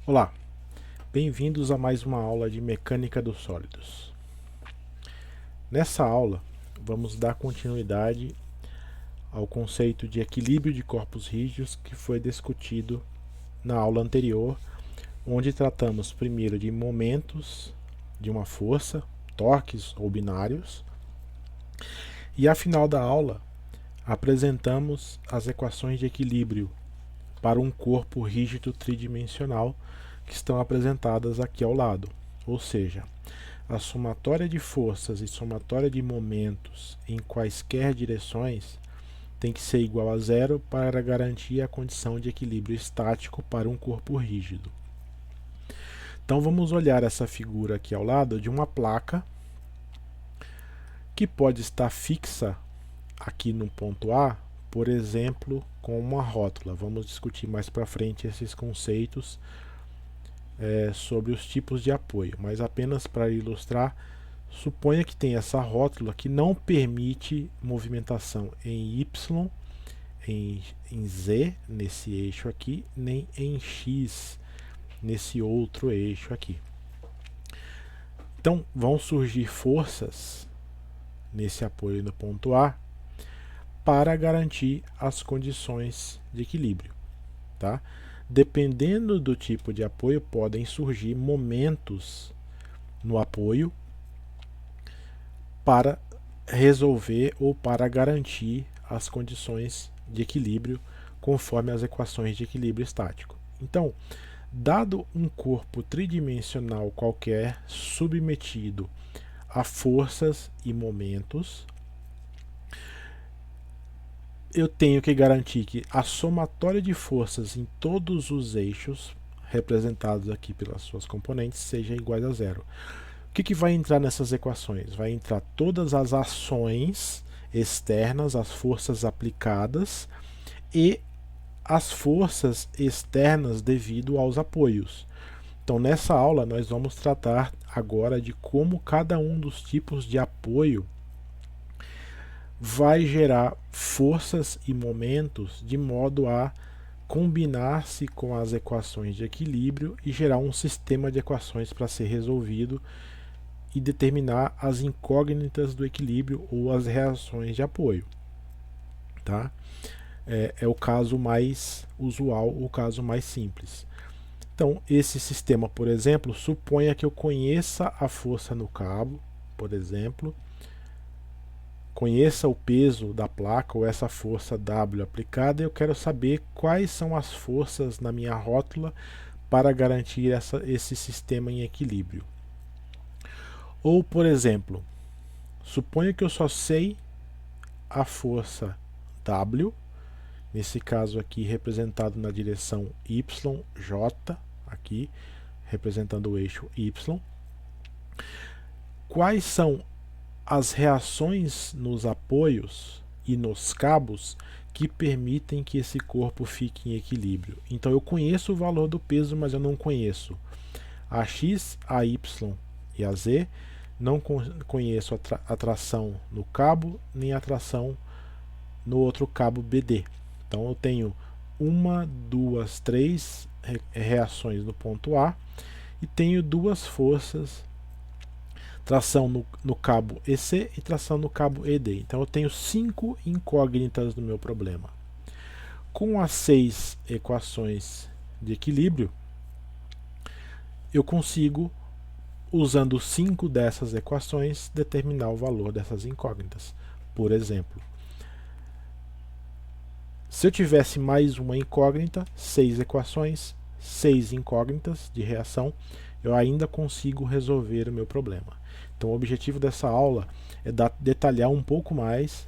Olá, bem-vindos a mais uma aula de Mecânica dos Sólidos. Nessa aula, vamos dar continuidade ao conceito de equilíbrio de corpos rígidos que foi discutido na aula anterior, onde tratamos primeiro de momentos de uma força, torques ou binários, e ao final da aula apresentamos as equações de equilíbrio para um corpo rígido tridimensional que estão apresentadas aqui ao lado, ou seja, a somatória de forças e somatória de momentos em quaisquer direções tem que ser igual a zero para garantir a condição de equilíbrio estático para um corpo rígido. Então vamos olhar essa figura aqui ao lado de uma placa que pode estar fixa aqui no ponto A, por exemplo, com uma rótula. Vamos discutir mais para frente esses conceitos sobre os tipos de apoio, mas apenas para ilustrar, suponha que tem essa rótula que não permite movimentação em Y, em Z, nesse eixo aqui, nem em X, nesse outro eixo aqui. Então, vão surgir forças nesse apoio no ponto A para garantir as condições de equilíbrio, tá? Dependendo do tipo de apoio, podem surgir momentos no apoio para resolver ou para garantir as condições de equilíbrio conforme as equações de equilíbrio estático. Então, dado um corpo tridimensional qualquer submetido a forças e momentos, eu tenho que garantir que a somatória de forças em todos os eixos, representados aqui pelas suas componentes, seja igual a zero. O que vai entrar nessas equações? Vai entrar todas as ações externas, as forças aplicadas e as forças externas devido aos apoios. Então, nessa aula, nós vamos tratar agora de como cada um dos tipos de apoio vai gerar forças e momentos de modo a combinar-se com as equações de equilíbrio e gerar um sistema de equações para ser resolvido e determinar as incógnitas do equilíbrio ou as reações de apoio. Tá? É o caso mais usual, o caso mais simples. Então, esse sistema, por exemplo, suponha que eu conheça a força no cabo, por exemplo, conheça o peso da placa ou essa força W aplicada, e eu quero saber quais são as forças na minha rótula para garantir esse sistema em equilíbrio. Ou, por exemplo, suponha que eu só sei a força W, nesse caso aqui representado na direção YJ, aqui representando o eixo Y. Quais são as reações nos apoios e nos cabos que permitem que esse corpo fique em equilíbrio? Então eu conheço o valor do peso, mas eu não conheço a X, a Y e a Z, não conheço a tração no cabo, nem a tração no outro cabo BD. Então eu tenho uma, duas, três reações no ponto A e tenho duas forças, tração no cabo EC e tração no cabo ED. Então eu tenho 5 incógnitas no meu problema. Com as 6 equações de equilíbrio, eu consigo, usando 5 dessas equações, determinar o valor dessas incógnitas. Por exemplo, se eu tivesse mais uma incógnita, 6 equações, 6 incógnitas de reação, eu ainda consigo resolver o meu problema. Então, o objetivo dessa aula é detalhar um pouco mais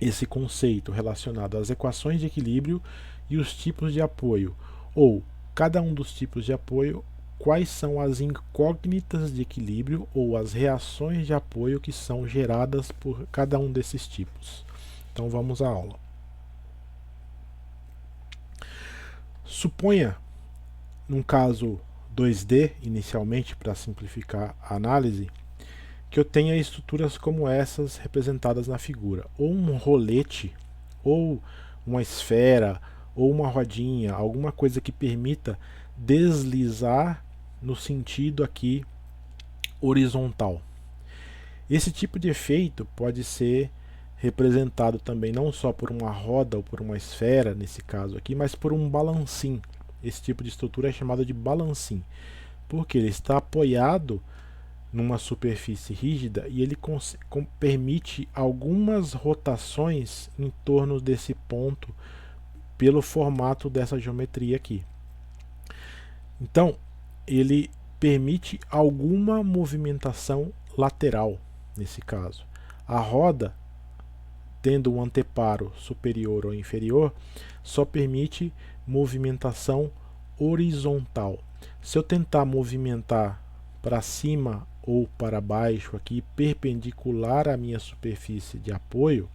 esse conceito relacionado às equações de equilíbrio e os tipos de apoio, ou cada um dos tipos de apoio, quais são as incógnitas de equilíbrio ou as reações de apoio que são geradas por cada um desses tipos. Então, vamos à aula. Suponha, num caso 2D, inicialmente, para simplificar a análise, que eu tenha estruturas como essas representadas na figura, ou um rolete, ou uma esfera, ou uma rodinha, alguma coisa que permita deslizar no sentido aqui horizontal. Esse tipo de efeito pode ser representado também não só por uma roda ou por uma esfera, nesse caso aqui, mas por um balancim. Esse tipo de estrutura é chamado de balancim, porque ele está apoiado numa superfície rígida e ele permite algumas rotações em torno desse ponto pelo formato dessa geometria aqui. Então, ele permite alguma movimentação lateral, nesse caso. A roda, tendo um anteparo superior ou inferior, só permite movimentação horizontal. Se eu tentar movimentar para cima ou para baixo aqui, perpendicular à minha superfície de apoio,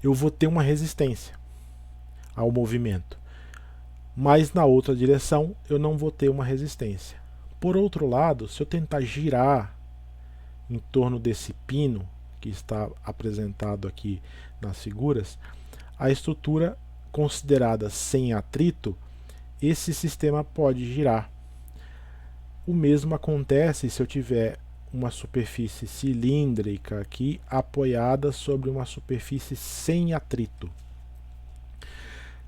eu vou ter uma resistência ao movimento. Mas na outra direção eu não vou ter uma resistência. Por outro lado, se eu tentar girar em torno desse pino que está apresentado aqui nas figuras, a estrutura considerada sem atrito, esse sistema pode girar. O mesmo acontece se eu tiver uma superfície cilíndrica aqui apoiada sobre uma superfície sem atrito.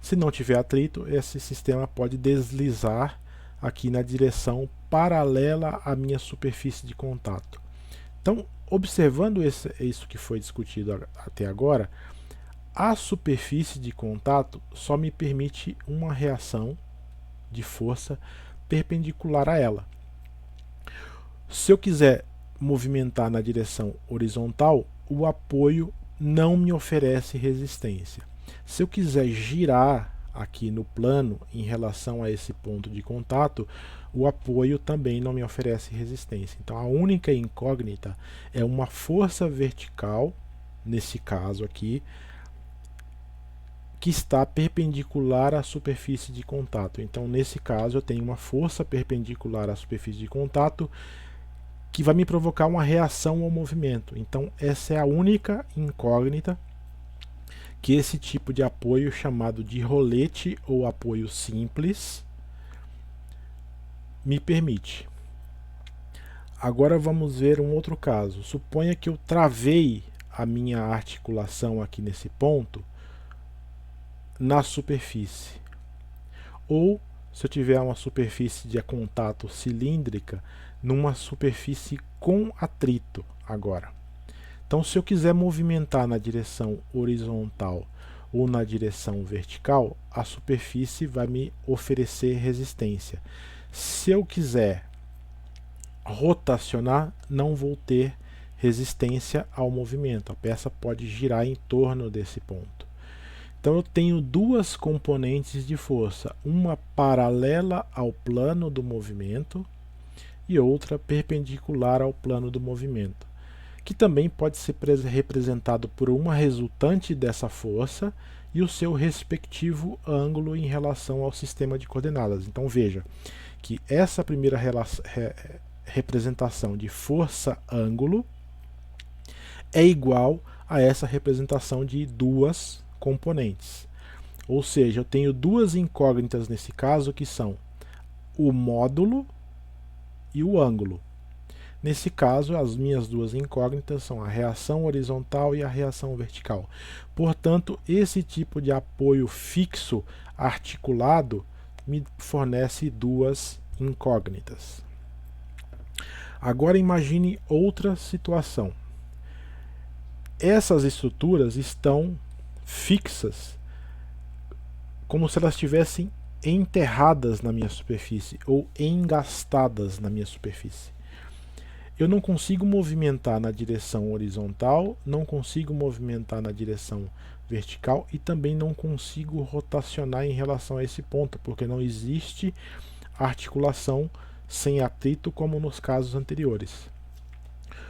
Se não tiver atrito, esse sistema pode deslizar aqui na direção paralela à minha superfície de contato. Então, observando isso que foi discutido até agora, a superfície de contato só me permite uma reação de força perpendicular a ela. Se eu quiser movimentar na direção horizontal, o apoio não me oferece resistência. Se eu quiser girar aqui no plano em relação a esse ponto de contato, o apoio também não me oferece resistência. Então a única incógnita é uma força vertical, nesse caso aqui, que está perpendicular à superfície de contato. Então nesse caso eu tenho uma força perpendicular à superfície de contato que vai me provocar uma reação ao movimento. Então essa é a única incógnita que esse tipo de apoio chamado de rolete ou apoio simples me permite. Agora vamos ver um outro caso. Suponha que eu travei a minha articulação aqui nesse ponto na superfície. Ou se eu tiver uma superfície de contato cilíndrica numa superfície com atrito agora. Então, se eu quiser movimentar na direção horizontal ou na direção vertical, a superfície vai me oferecer resistência. Se eu quiser rotacionar, não vou ter resistência ao movimento. A peça pode girar em torno desse ponto. Então, eu tenho duas componentes de força, uma paralela ao plano do movimento e outra perpendicular ao plano do movimento, que também pode ser representado por uma resultante dessa força e o seu respectivo ângulo em relação ao sistema de coordenadas. Então veja que essa primeira representação de força-ângulo é igual a essa representação de duas componentes. Ou seja, eu tenho duas incógnitas nesse caso, que são o módulo e o ângulo. Nesse caso, as minhas duas incógnitas são a reação horizontal e a reação vertical. Portanto, esse tipo de apoio fixo articulado me fornece duas incógnitas. Agora imagine outra situação. Essas estruturas estão fixas, como se elas estivessem enterradas na minha superfície ou engastadas na minha superfície. Eu não consigo movimentar na direção horizontal, não consigo movimentar na direção vertical e também não consigo rotacionar em relação a esse ponto, porque não existe articulação sem atrito como nos casos anteriores.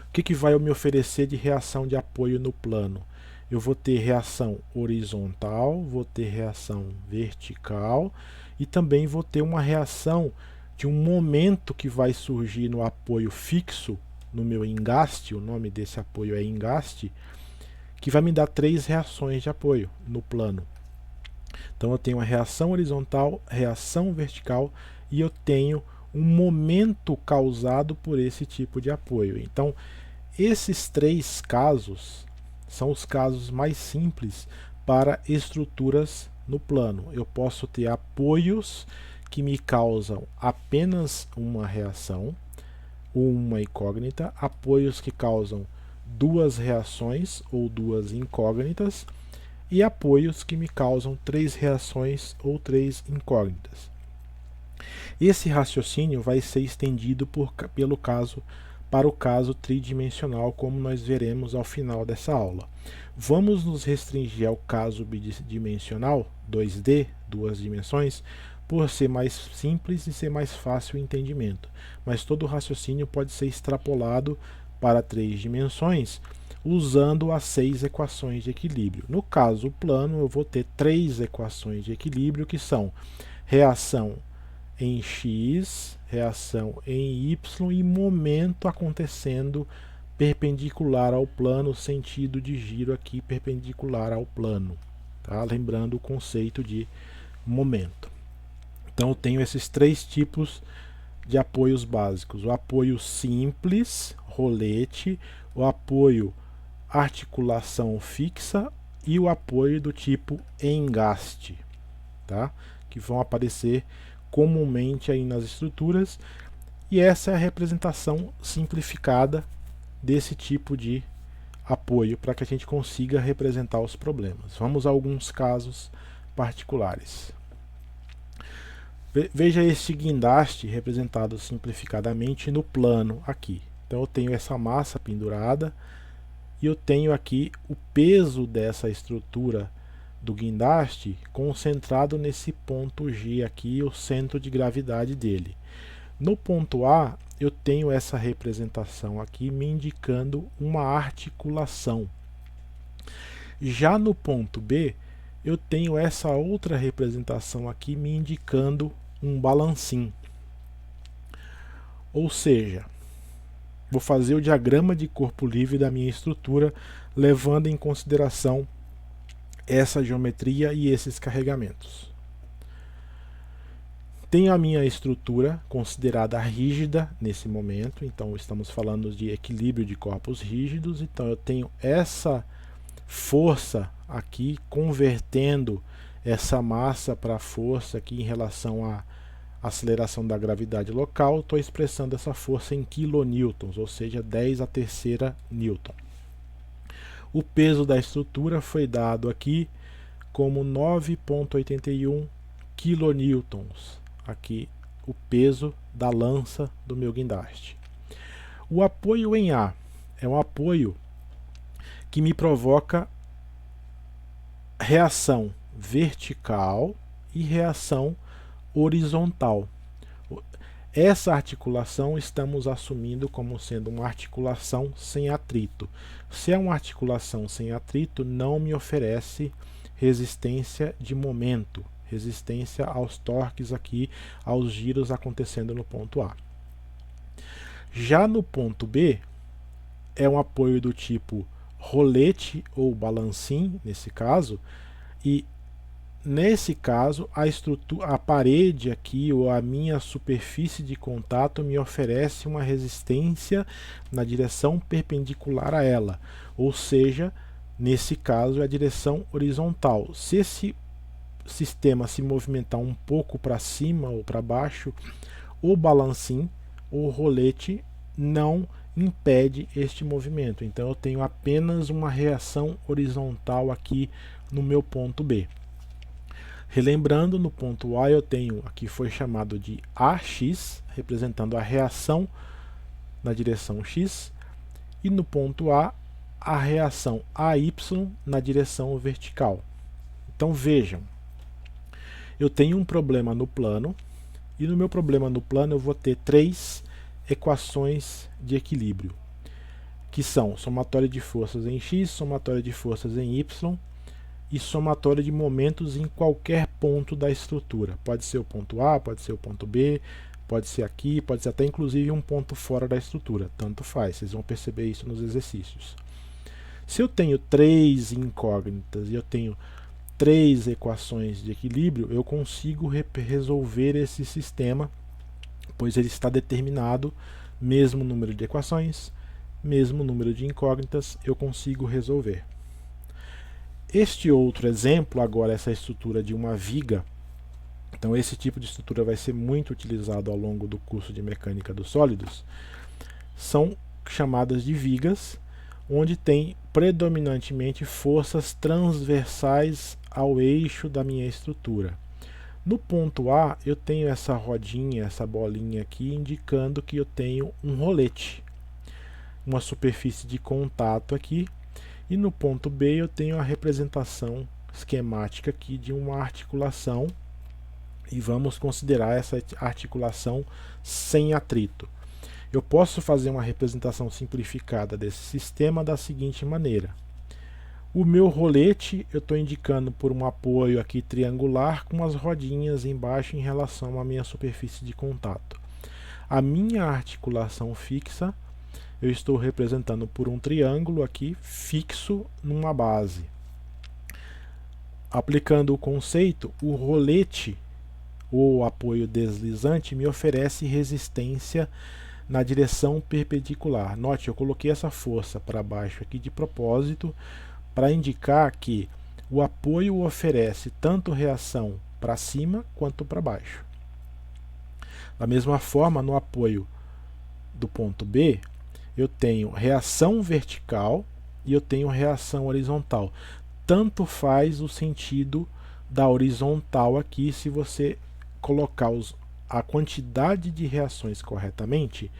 O que vai me oferecer de reação de apoio no plano? Eu vou ter reação horizontal, vou ter reação vertical e também vou ter uma reação de um momento que vai surgir no apoio fixo, no meu engaste, o nome desse apoio é engaste, que vai me dar três reações de apoio no plano. Então eu tenho a reação horizontal, reação vertical e eu tenho um momento causado por esse tipo de apoio. Então esses três casos são os casos mais simples para estruturas no plano. Eu posso ter apoios que me causam apenas uma reação, uma incógnita, apoios que causam duas reações ou duas incógnitas, e apoios que me causam três reações ou três incógnitas. Esse raciocínio vai ser estendido para o caso tridimensional, como nós veremos ao final dessa aula. Vamos nos restringir ao caso bidimensional, 2D, duas dimensões, por ser mais simples e ser mais fácil o entendimento. Mas todo o raciocínio pode ser extrapolado para 3 dimensões, usando as 6 equações de equilíbrio. No caso plano, eu vou ter 3 equações de equilíbrio, que são reação em x, reação em y e momento acontecendo perpendicular ao plano, sentido de giro aqui perpendicular ao plano. Tá? Lembrando o conceito de momento. Então eu tenho esses três tipos de apoios básicos: o apoio simples, rolete, o apoio articulação fixa e o apoio do tipo engaste, tá? Que vão aparecer comumente aí nas estruturas, e essa é a representação simplificada desse tipo de apoio para que a gente consiga representar os problemas. Vamos a alguns casos particulares. Veja este guindaste representado simplificadamente no plano aqui. Então eu tenho essa massa pendurada e eu tenho aqui o peso dessa estrutura do guindaste concentrado nesse ponto G aqui, o centro de gravidade dele. No ponto A, eu tenho essa representação aqui me indicando uma articulação. Já no ponto B, eu tenho essa outra representação aqui me indicando um balancim. Ou seja, vou fazer o diagrama de corpo livre da minha estrutura, levando em consideração essa geometria e esses carregamentos. Tenho a minha estrutura considerada rígida nesse momento, então estamos falando de equilíbrio de corpos rígidos, então eu tenho essa força aqui convertendo essa massa para força aqui em relação à aceleração da gravidade local. Estou expressando essa força em kilonewtons, ou seja, 10 a terceira newton. O peso da estrutura foi dado aqui como 9,81 kilonewtons. Aqui o peso da lança do meu guindaste. O apoio em A é um apoio que me provoca reação vertical e reação horizontal. Essa articulação estamos assumindo como sendo uma articulação sem atrito. Se é uma articulação sem atrito, não me oferece resistência de momento, resistência aos torques aqui, aos giros acontecendo no ponto A. Já no ponto B, é um apoio do tipo rolete ou balancim, nesse caso, e nesse caso a parede aqui ou a minha superfície de contato me oferece uma resistência na direção perpendicular a ela, ou seja, nesse caso é a direção horizontal. Se esse sistema se movimentar um pouco para cima ou para baixo, o balancim ou rolete não impede este movimento. Então eu tenho apenas uma reação horizontal aqui no meu ponto B. Relembrando, no ponto A eu tenho, aqui foi chamado de AX, representando a reação na direção X, e no ponto A, a reação AY na direção vertical. Então vejam, eu tenho um problema no plano, e no meu problema no plano eu vou ter três equações de equilíbrio, que são somatória de forças em X, somatória de forças em Y, e somatória de momentos em qualquer ponto da estrutura. Pode ser o ponto A, pode ser o ponto B, pode ser aqui, pode ser até inclusive um ponto fora da estrutura. Tanto faz, vocês vão perceber isso nos exercícios. Se eu tenho três incógnitas e eu tenho 3 equações de equilíbrio, eu consigo resolver esse sistema, pois ele está determinado, mesmo número de equações, mesmo número de incógnitas, eu consigo resolver. Este outro exemplo, agora essa estrutura de uma viga, então esse tipo de estrutura vai ser muito utilizado ao longo do curso de mecânica dos sólidos, são chamadas de vigas, onde tem predominantemente forças transversais ao eixo da minha estrutura. No ponto A, eu tenho essa rodinha, essa bolinha aqui, indicando que eu tenho um rolete, uma superfície de contato aqui, e no ponto B eu tenho a representação esquemática aqui de uma articulação, e vamos considerar essa articulação sem atrito. Eu posso fazer uma representação simplificada desse sistema da seguinte maneira. O meu rolete eu estou indicando por um apoio aqui triangular com as rodinhas embaixo em relação à minha superfície de contato. A minha articulação fixa eu estou representando por um triângulo aqui fixo numa base. Aplicando o conceito, o rolete ou apoio deslizante me oferece resistência na direção perpendicular. Note, eu coloquei essa força para baixo aqui de propósito para indicar que o apoio oferece tanto reação para cima quanto para baixo. Da mesma forma, no apoio do ponto B, eu tenho reação vertical e eu tenho reação horizontal. Tanto faz o sentido da horizontal aqui, se você colocar a quantidade de reações corretamente,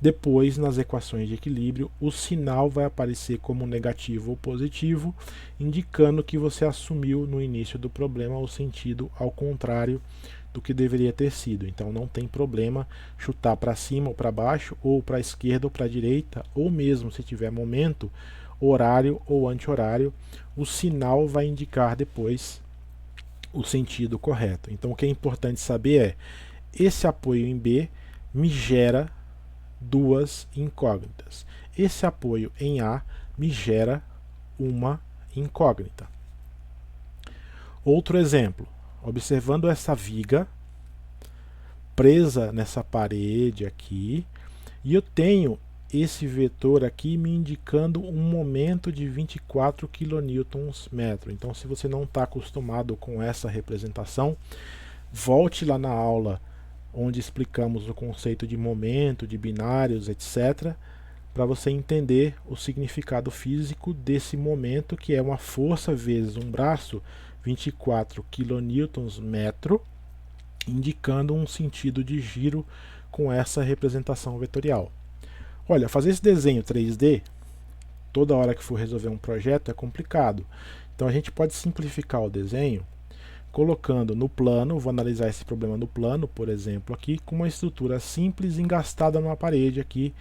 depois nas equações de equilíbrio o sinal vai aparecer como negativo ou positivo, indicando que você assumiu no início do problema o sentido ao contrário do que deveria ter sido. Então não tem problema chutar para cima ou para baixo, ou para a esquerda ou para a direita, ou mesmo se tiver momento, horário ou anti-horário, o sinal vai indicar depois o sentido correto. Então o que é importante saber é, esse apoio em B me gera duas incógnitas. Esse apoio em A me gera uma incógnita. Outro exemplo, observando essa viga presa nessa parede aqui, e eu tenho esse vetor aqui me indicando um momento de 24 kN/m. Então, se você não está acostumado com essa representação, volte lá na aula onde explicamos o conceito de momento, de binários, etc., para você entender o significado físico desse momento, que é uma força vezes um braço, 24 kN/m, indicando um sentido de giro com essa representação vetorial. Olha, fazer esse desenho 3D, toda hora que for resolver um projeto, é complicado. Então a gente pode simplificar o desenho colocando no plano, vou analisar esse problema no plano, por exemplo, aqui, com uma estrutura simples engastada numa parede aqui,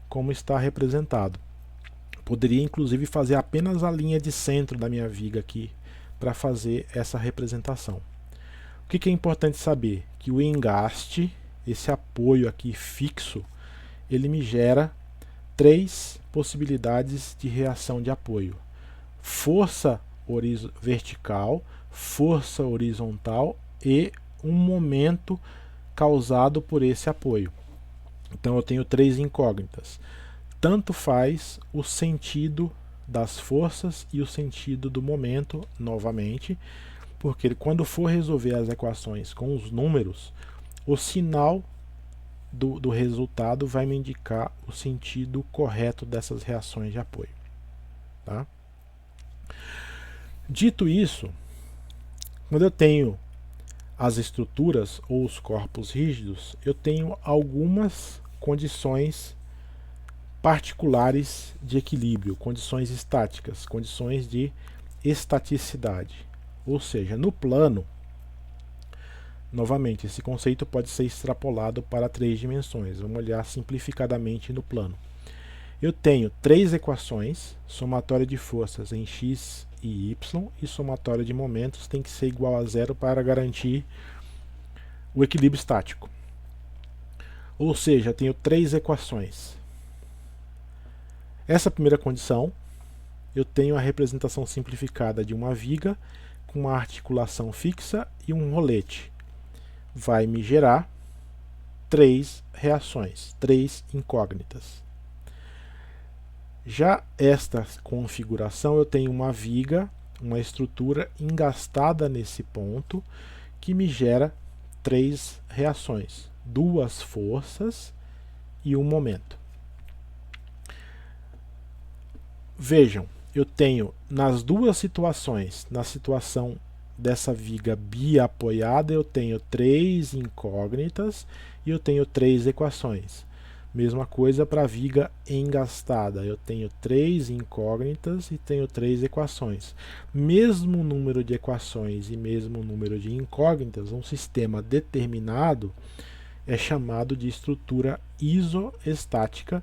como está representado. Poderia inclusive fazer apenas a linha de centro da minha viga aqui, para fazer essa representação. O que é importante saber? Que o engaste, esse apoio aqui fixo, ele me gera três possibilidades de reação de apoio: força vertical, força horizontal e um momento causado por esse apoio. Então eu tenho três incógnitas. Tanto faz o sentido das forças e o sentido do momento, novamente, porque quando for resolver as equações com os números, o sinal do resultado vai me indicar o sentido correto dessas reações de apoio. Tá? Dito isso, quando eu tenho as estruturas ou os corpos rígidos, eu tenho algumas condições particulares de equilíbrio, condições estáticas, condições de estaticidade. Ou seja, no plano, novamente, esse conceito pode ser extrapolado para 3 dimensões. Vamos olhar simplificadamente no plano. Eu tenho 3 equações, somatória de forças em x e y, e somatória de momentos tem que ser igual a zero para garantir o equilíbrio estático. Ou seja, eu tenho 3 equações. Essa primeira condição, eu tenho a representação simplificada de uma viga com uma articulação fixa e um rolete. Vai me gerar 3 reações, 3 incógnitas. Já esta configuração, eu tenho uma viga, uma estrutura engastada nesse ponto, que me gera 3 reações, 2 forças e um momento. Vejam, eu tenho nas duas situações, na situação dessa viga biapoiada, eu tenho 3 incógnitas e eu tenho 3 equações. Mesma coisa para a viga engastada, eu tenho 3 incógnitas e tenho 3 equações. Mesmo número de equações e mesmo número de incógnitas, um sistema determinado é chamado de estrutura isoestática.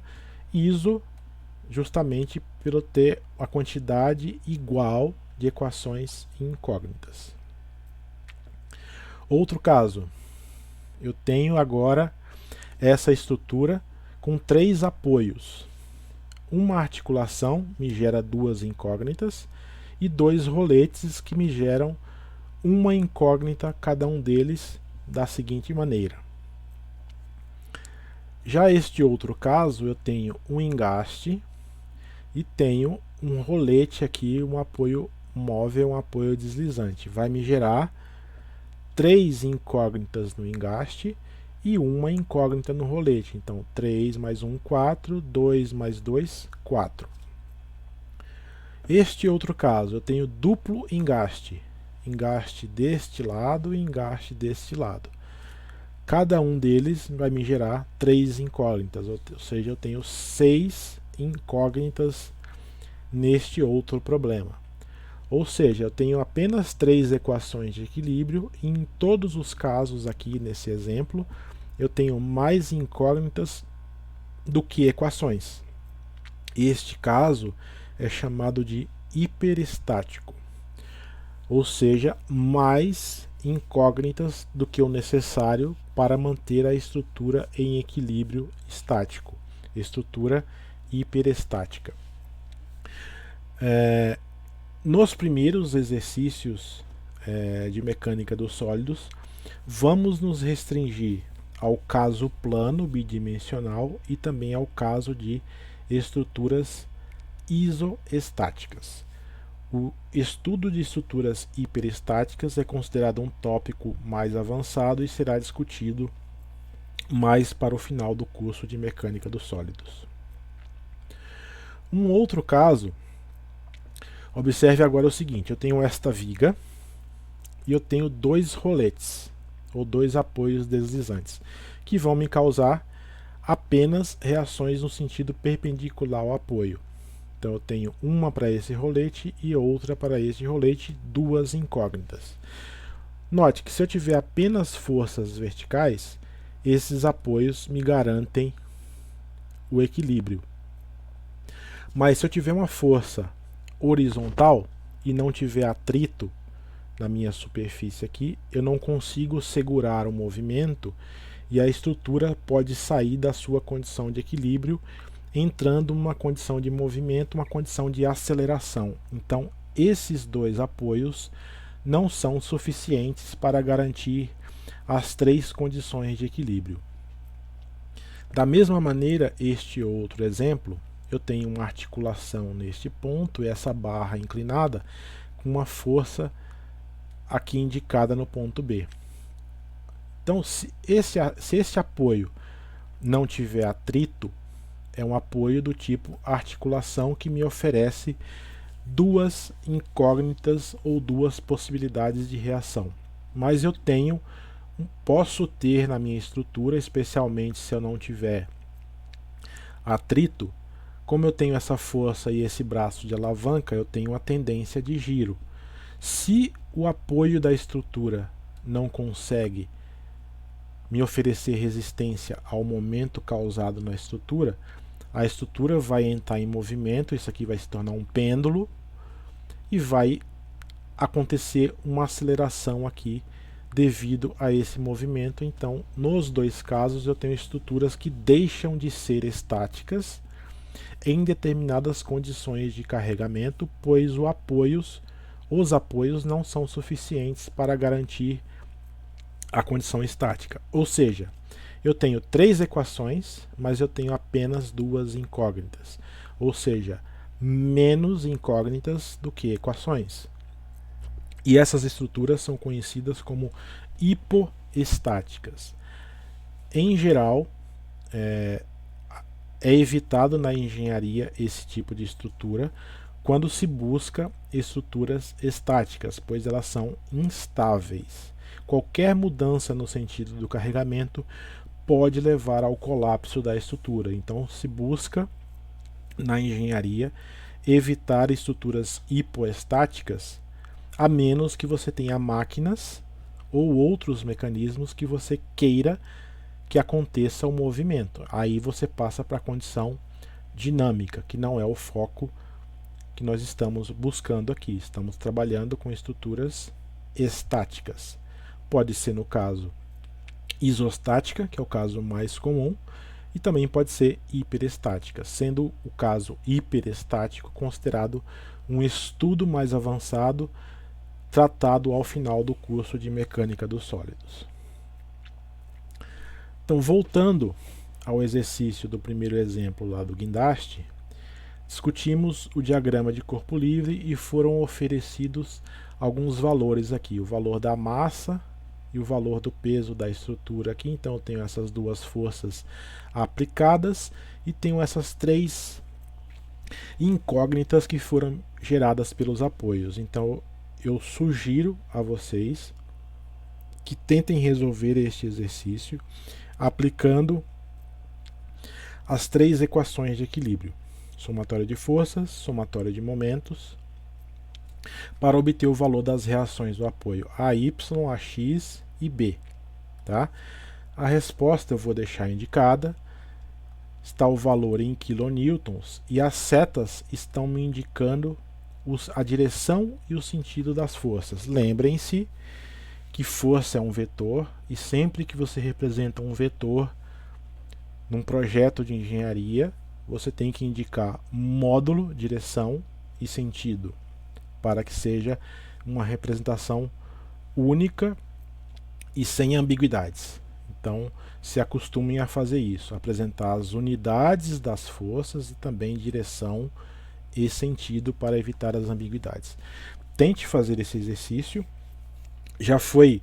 Iso justamente pelo ter a quantidade igual de equações incógnitas. Outro caso, eu tenho agora essa estrutura com 3 apoios. Uma articulação me gera 2 incógnitas e 2 roletes que me geram uma incógnita cada um deles da seguinte maneira. Já este outro caso, eu tenho um engaste e tenho um rolete aqui, um apoio móvel, um apoio deslizante. Vai me gerar 3 incógnitas no engaste e uma incógnita no rolete. Então, 3 mais 1, 4, 2 mais 2, 4. Este outro caso, eu tenho duplo engaste. Engaste deste lado e engaste deste lado. Cada um deles vai me gerar 3 incógnitas, ou seja, eu tenho 6 incógnitas neste outro problema. Ou seja, eu tenho apenas 3 equações de equilíbrio e em todos os casos aqui nesse exemplo, eu tenho mais incógnitas do que equações. Este caso é chamado de hiperestático, ou seja, mais incógnitas do que o necessário para manter a estrutura em equilíbrio estático, estrutura hiperestática. Nos primeiros exercícios de mecânica dos sólidos, vamos nos restringir ao caso plano bidimensional e também ao caso de estruturas isoestáticas. O estudo de estruturas hiperestáticas é considerado um tópico mais avançado e será discutido mais para o final do curso de mecânica dos sólidos. Um outro caso, observe agora o seguinte, eu tenho esta viga e eu tenho 2 roletes, ou 2 apoios deslizantes, que vão me causar apenas reações no sentido perpendicular ao apoio. Então eu tenho uma para esse rolete e outra para esse rolete, 2 incógnitas. Note que se eu tiver apenas forças verticais, esses apoios me garantem o equilíbrio. Mas se eu tiver uma força horizontal e não tiver atrito na minha superfície aqui, eu não consigo segurar o movimento e a estrutura pode sair da sua condição de equilíbrio, entrando numa condição de movimento, uma condição de aceleração. Então, esses 2 apoios não são suficientes para garantir as 3 condições de equilíbrio. Da mesma maneira, este outro exemplo, eu tenho uma articulação neste ponto e essa barra inclinada com uma força aqui indicada no ponto B. Então, se esse apoio não tiver atrito, é um apoio do tipo articulação que me oferece 2 incógnitas ou 2 possibilidades de reação. Mas eu posso ter na minha estrutura, especialmente se eu não tiver atrito, como eu tenho essa força e esse braço de alavanca, eu tenho a tendência de giro. Se o apoio da estrutura não consegue me oferecer resistência ao momento causado na estrutura, a estrutura vai entrar em movimento, isso aqui vai se tornar um pêndulo e vai acontecer uma aceleração aqui devido a esse movimento. Então, nos 2 casos, eu tenho estruturas que deixam de ser estáticas em determinadas condições de carregamento, pois os apoios não são suficientes para garantir a condição estática. Ou seja, eu tenho 3 equações, mas eu tenho apenas 2 incógnitas. Ou seja, menos incógnitas do que equações. E essas estruturas são conhecidas como hipoestáticas. Em geral, é evitado na engenharia esse tipo de estrutura quando se busca estruturas estáticas, pois elas são instáveis. Qualquer mudança no sentido do carregamento pode levar ao colapso da estrutura. Então se busca na engenharia evitar estruturas hipoestáticas, a menos que você tenha máquinas ou outros mecanismos que você queira que aconteça o movimento. Aí você passa para a condição dinâmica, que não é o foco que nós estamos buscando aqui. Estamos trabalhando com estruturas estáticas. Pode ser, no caso, isostática, que é o caso mais comum, e também pode ser hiperestática, sendo o caso hiperestático considerado um estudo mais avançado tratado ao final do curso de mecânica dos sólidos. Então, voltando ao exercício do primeiro exemplo lá do guindaste, discutimos o diagrama de corpo livre e foram oferecidos alguns valores aqui, o valor da massa e o valor do peso da estrutura aqui. Então eu tenho essas duas forças aplicadas e tenho essas 3 incógnitas que foram geradas pelos apoios. Então eu sugiro a vocês que tentem resolver este exercício aplicando as 3 equações de equilíbrio: somatória de forças, somatória de momentos, para obter o valor das reações do apoio AY, AX e B. Tá? A resposta eu vou deixar indicada, está o valor em quilonewtons e as setas estão me indicando a direção e o sentido das forças. Lembrem-se que força é um vetor e sempre que você representa um vetor num projeto de engenharia, você tem que indicar módulo, direção e sentido, para que seja uma representação única e sem ambiguidades. Então, se acostumem a fazer isso, apresentar as unidades das forças e também direção e sentido para evitar as ambiguidades. Tente fazer esse exercício. Já foi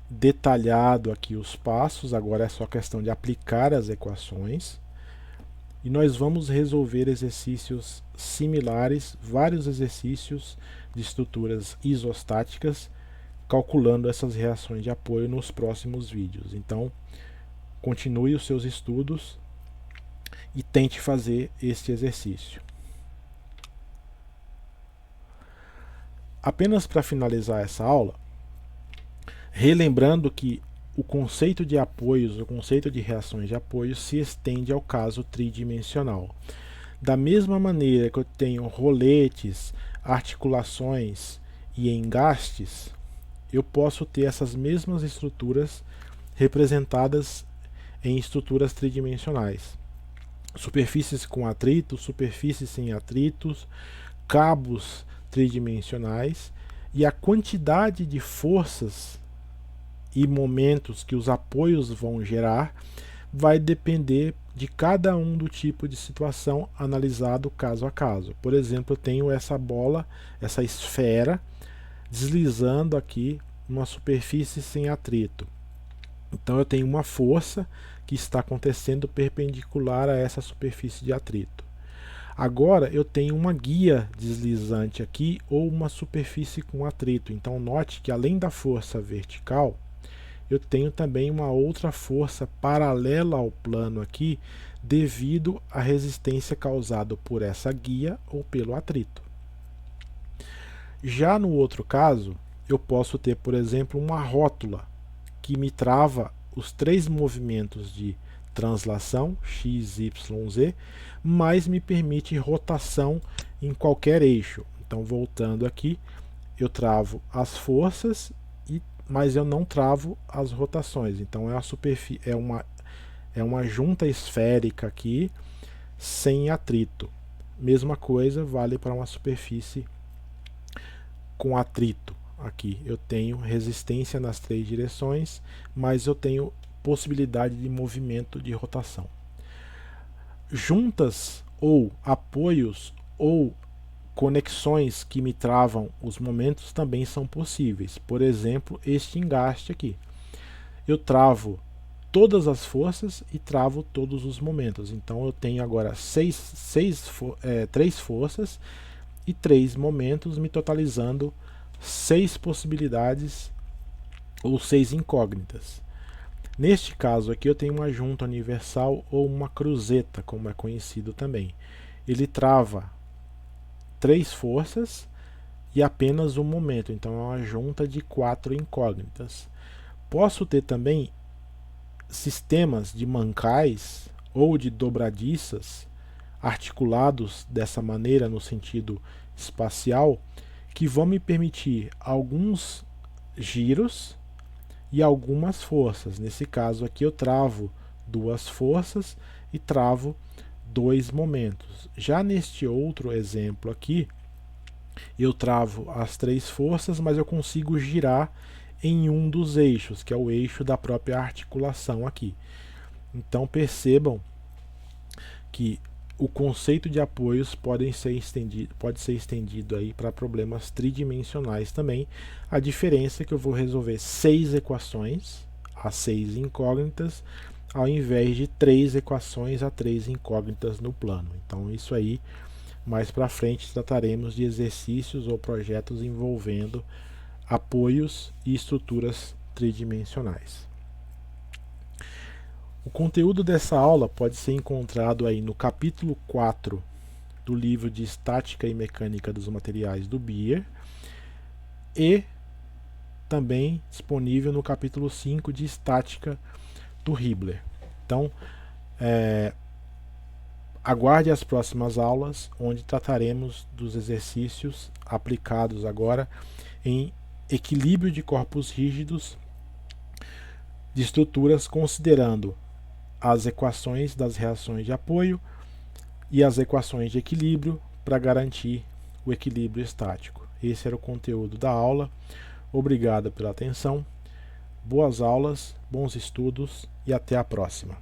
detalhado aqui os passos, agora é só questão de aplicar as equações. E nós vamos resolver exercícios similares, vários exercícios de estruturas isostáticas, calculando essas reações de apoio nos próximos vídeos. Então, continue os seus estudos e tente fazer este exercício. Apenas para finalizar essa aula, relembrando que o conceito de apoios, o conceito de reações de apoio se estende ao caso tridimensional. Da mesma maneira que eu tenho roletes, articulações e engastes, eu posso ter essas mesmas estruturas representadas em estruturas tridimensionais. Superfícies com atritos, superfícies sem atritos, cabos tridimensionais, e a quantidade de forças e momentos que os apoios vão gerar vai depender de cada um do tipo de situação analisado caso a caso. Por exemplo, eu tenho essa bola, essa esfera, deslizando aqui numa superfície sem atrito. Então eu tenho uma força que está acontecendo perpendicular a essa superfície de atrito. Agora eu tenho uma guia deslizante aqui ou uma superfície com atrito. Então note que além da força vertical, eu tenho também uma outra força paralela ao plano aqui, devido à resistência causada por essa guia ou pelo atrito. Já no outro caso, eu posso ter, por exemplo, uma rótula que me trava os 3 movimentos de translação, x, y, z, mas me permite rotação em qualquer eixo. Então, voltando aqui, eu travo as forças, mas eu não travo as rotações. Então é uma junta esférica aqui sem atrito. Mesma coisa vale para uma superfície com atrito. Aqui eu tenho resistência nas 3 direções, mas eu tenho possibilidade de movimento de rotação. Juntas ou apoios ou conexões que me travam os momentos também são possíveis. Por exemplo, este engaste aqui. Eu travo todas as forças e travo todos os momentos. Então eu tenho agora 3 forças e 3 momentos, me totalizando 6 possibilidades ou 6 incógnitas. Neste caso aqui eu tenho uma junta universal ou uma cruzeta, como é conhecido também. Ele trava 3 forças e apenas um momento, então é uma junta de 4 incógnitas. Posso ter também sistemas de mancais ou de dobradiças articulados dessa maneira no sentido espacial, que vão me permitir alguns giros e algumas forças. Nesse caso aqui eu travo 2 forças e travo 2 momentos. Já neste outro exemplo aqui, eu travo as 3 forças, mas eu consigo girar em um dos eixos, que é o eixo da própria articulação aqui. Então percebam que o conceito de apoios pode ser estendido aí para problemas tridimensionais também. A diferença é que eu vou resolver 6 equações a 6 incógnitas, ao invés de 3 equações a 3 incógnitas no plano. Então isso aí, mais para frente, trataremos de exercícios ou projetos envolvendo apoios e estruturas tridimensionais. O conteúdo dessa aula pode ser encontrado aí no capítulo 4 do livro de Estática e Mecânica dos Materiais do Beer e também disponível no capítulo 5 de Estática do Hibbeler. Então, aguarde as próximas aulas, onde trataremos dos exercícios aplicados agora em equilíbrio de corpos rígidos de estruturas, considerando as equações das reações de apoio e as equações de equilíbrio para garantir o equilíbrio estático. Esse era o conteúdo da aula. Obrigado pela atenção, boas aulas, bons estudos e até a próxima.